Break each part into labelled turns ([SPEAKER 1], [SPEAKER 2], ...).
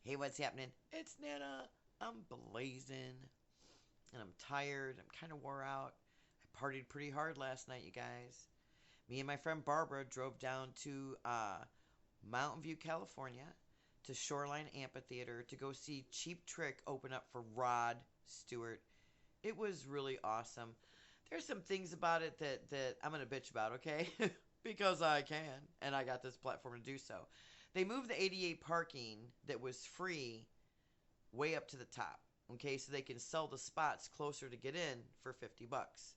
[SPEAKER 1] Hey, what's happening? It's Nana. I'm blazing and I'm tired. I'm kind of wore out. I partied pretty hard last night, you guys. Me and my friend Barbara drove down to Mountain View, California to Shoreline Amphitheater to go see Cheap Trick open up for Rod Stewart. It was really awesome. There's some things about it that I'm going to bitch about, okay? Because I can, and I got this platform to do so. They moved the ADA parking that was free way up to the top. Okay, so they can sell the spots closer to get in for 50 bucks.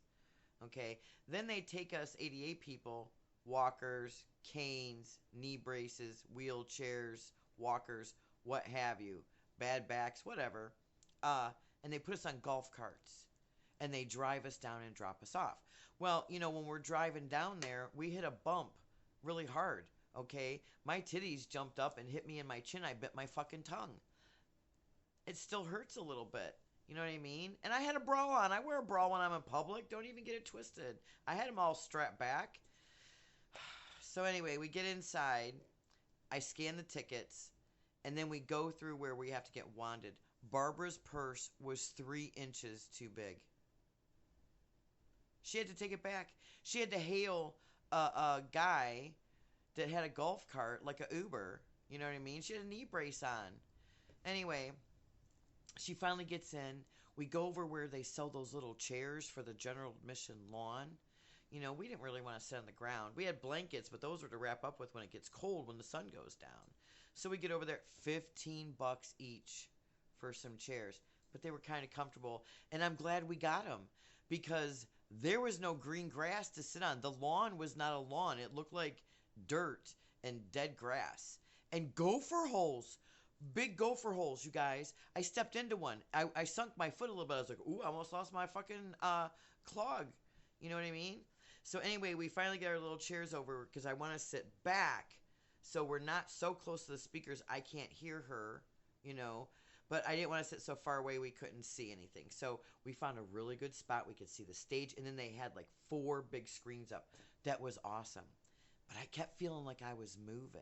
[SPEAKER 1] Okay, then they take us ADA people, walkers, canes, knee braces, wheelchairs, walkers, what have you, bad backs, whatever, uh, and they put us on golf carts and they drive us down and drop us off. Well, when we're driving down there, we hit a bump really hard. Okay, my titties jumped up and hit me in my chin. I bit my fucking tongue. It still hurts a little bit. You know what I mean? And I had a bra on. I wear a bra when I'm in public. Don't even get it twisted. I had them all strapped back. So anyway, we get inside. I scan the tickets, and then we go through where we have to get wanded. Barbara's purse was 3 inches too big. She had to take it back. She had to hail a guy that had a golf cart, like a Uber. You know what I mean? She had a knee brace on. Anyway, she finally gets in. We go over where they sell those little chairs for the general admission lawn. We didn't really want to sit on the ground. We had blankets, but those were to wrap up with when it gets cold, when the sun goes down. So we get over there, 15 bucks each for some chairs, but they were kind of comfortable. And I'm glad we got them because there was no green grass to sit on. The lawn was not a lawn. It looked like dirt and dead grass. And gopher holes. Big gopher holes, you guys. I stepped into one. I sunk my foot a little bit. I was like, ooh, I almost lost my fucking clog. You know what I mean? So anyway, we finally get our little chairs over because I want to sit back so we're not so close to the speakers I can't hear her, you know. But I didn't want to sit so far away we couldn't see anything. So we found a really good spot. We could see the stage, and then they had like 4 big screens up. That was awesome. But I kept feeling like I was moving.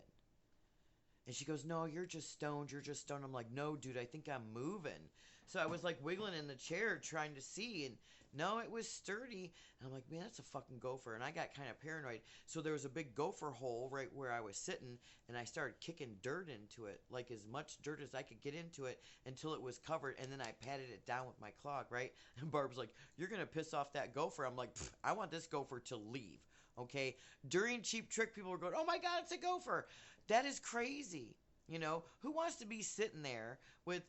[SPEAKER 1] And she goes, no, you're just stoned. You're just stoned. I'm like, no, dude, I think I'm moving. So I was like wiggling in the chair trying to see. And no, it was sturdy. And I'm like, man, that's a fucking gopher. And I got kind of paranoid. So there was a big gopher hole right where I was sitting. And I started kicking dirt into it, like as much dirt as I could get into it until it was covered. And then I patted it down with my clog, right? And Barb's like, you're going to piss off that gopher. I'm like, I want this gopher to leave. Okay. During Cheap Trick, people were going, oh my God, it's a gopher. That is crazy. Who wants to be sitting there with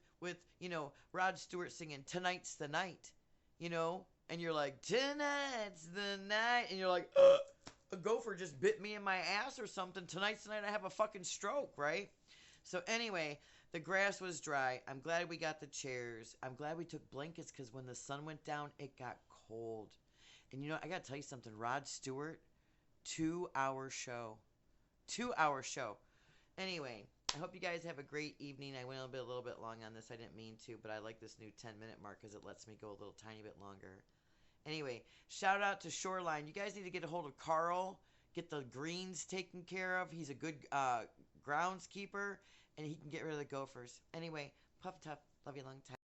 [SPEAKER 1] Rod Stewart singing Tonight's the Night, and you're like, tonight's the night, and you're like, a gopher just bit me in my ass or something. Tonight's the night I have a fucking stroke, right? So anyway, the grass was dry. I'm glad we got the chairs. I'm glad we took blankets because when the sun went down, it got cold. And I got to tell you something. Rod Stewart, 2 hour show. 2 hour show. Anyway, I hope you guys have a great evening. I went a little bit long on this. I didn't mean to, but I like this new 10-minute mark because it lets me go a little tiny bit longer. Anyway, shout out to Shoreline. You guys need to get a hold of Carl. Get the greens taken care of. He's a good groundskeeper, and he can get rid of the gophers. Anyway, puff tough. Love you long time.